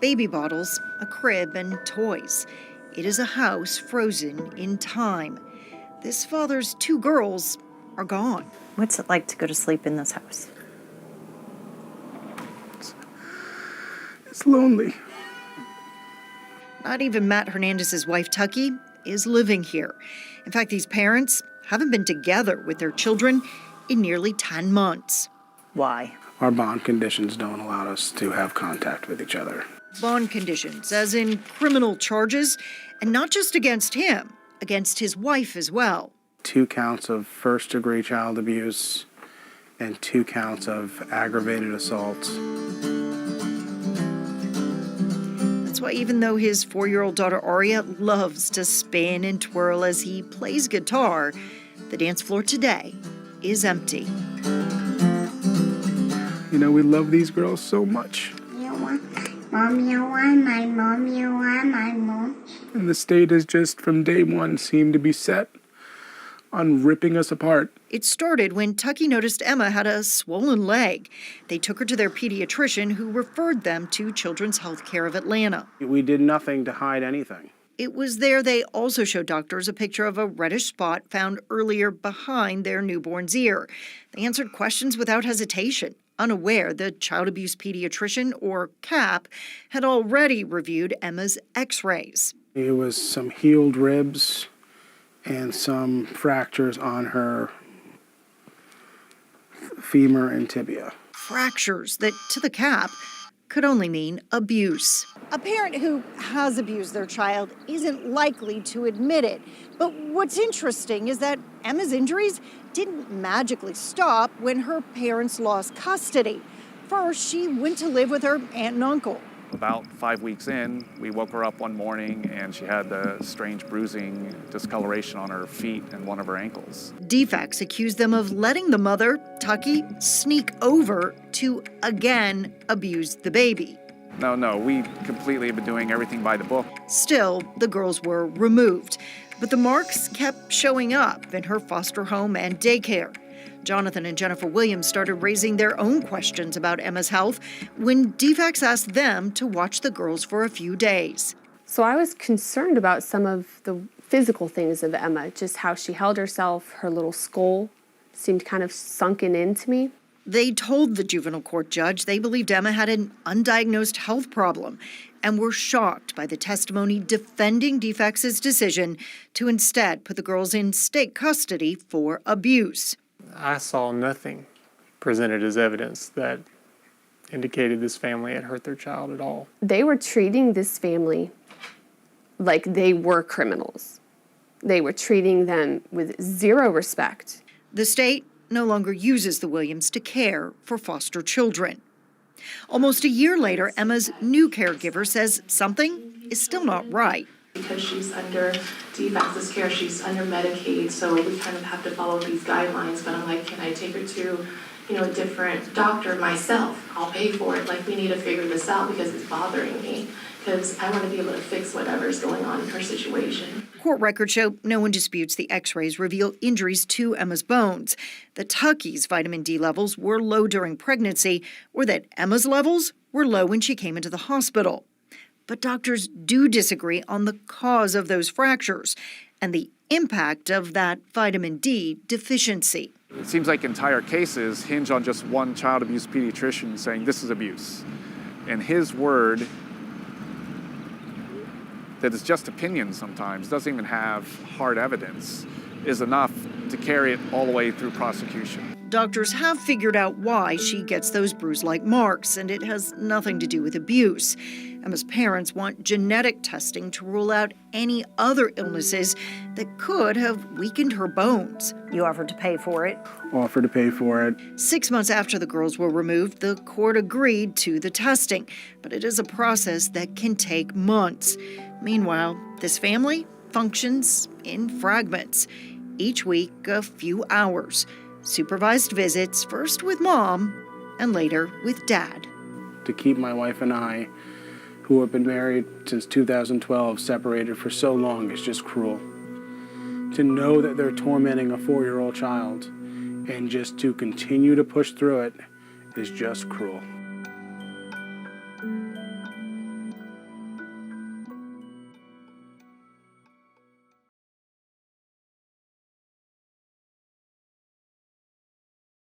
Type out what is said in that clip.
baby bottles, a crib, and toys. It is a house frozen in time. This father's two girls are gone. What's it like to go to sleep in this house? It's lonely. Not even Matt Hernandez's wife, Tucky, is living here. In fact, these parents haven't been together with their children in nearly 10 months. Why? Our bond conditions don't allow us to have contact with each other. Bond conditions, as in criminal charges, and not just against him, against his wife as well. 2 counts of first-degree child abuse and 2 counts of aggravated assault. That's why even though his 4-year-old daughter Aria loves to spin and twirl as he plays guitar, the dance floor today is empty. You know, we love these girls so much. You want mom, you want my mom, you want my mom. And the state has just, from day one, seemed to be set on ripping us apart. It started when Tucky noticed Emma had a swollen leg. They took her to their pediatrician, who referred them to Children's Healthcare of Atlanta. We did nothing to hide anything. It was there they also showed doctors a picture of a reddish spot found earlier behind their newborn's ear. They answered questions without hesitation, unaware the child abuse pediatrician, or CAP, had already reviewed Emma's x-rays. It was some healed ribs and some fractures on her femur and tibia. Fractures that, to the CAP, could only mean abuse. A parent who has abused their child isn't likely to admit it. But what's interesting is that Emma's injuries didn't magically stop when her parents lost custody. First, she went to live with her aunt and uncle. About 5 weeks in, we woke her up one morning and she had the strange bruising, discoloration on her feet and one of her ankles. DFACS accused them of letting the mother, Tucky, sneak over to again abuse the baby. No, we completely have been doing everything by the book. Still, the girls were removed, but the marks kept showing up in her foster home and daycare. Jonathan and Jennifer Williams started raising their own questions about Emma's health when DFACS asked them to watch the girls for a few days. So I was concerned about some of the physical things of Emma, just how she held herself, her little skull seemed kind of sunken into me. They told the juvenile court judge they believed Emma had an undiagnosed health problem and were shocked by the testimony defending DFACS's decision to instead put the girls in state custody for abuse. I saw nothing presented as evidence that indicated this family had hurt their child at all. They were treating this family like they were criminals. They were treating them with zero respect. The state no longer uses the Williams to care for foster children. Almost a year later, Emma's new caregiver says something is still not right. Because she's under DFACS's care, she's under Medicaid, so we kind of have to follow these guidelines. But I'm like, can I take her to, a different doctor myself? I'll pay for it. Like, we need to figure this out because it's bothering me. Because I want to be able to fix whatever's going on in her situation. Court records show no one disputes the x-rays reveal injuries to Emma's bones, that Tucky's vitamin D levels were low during pregnancy, or that Emma's levels were low when she came into the hospital. But doctors do disagree on the cause of those fractures and the impact of that vitamin D deficiency. It seems like entire cases hinge on just one child abuse pediatrician saying this is abuse. And his word, that is just opinion sometimes, doesn't even have hard evidence, is enough to carry it all the way through prosecution. Doctors have figured out why she gets those bruise-like marks, and it has nothing to do with abuse. Emma's parents want genetic testing to rule out any other illnesses that could have weakened her bones. You offered to pay for it. Offered to pay for it. 6 months after the girls were removed, the court agreed to the testing, but it is a process that can take months. Meanwhile, this family functions in fragments. Each week, a few hours. Supervised visits, first with Mom and later with Dad. To keep my wife and I, who have been married since 2012, separated for so long is just cruel. To know that they're tormenting a 4-year-old child and just to continue to push through it is just cruel.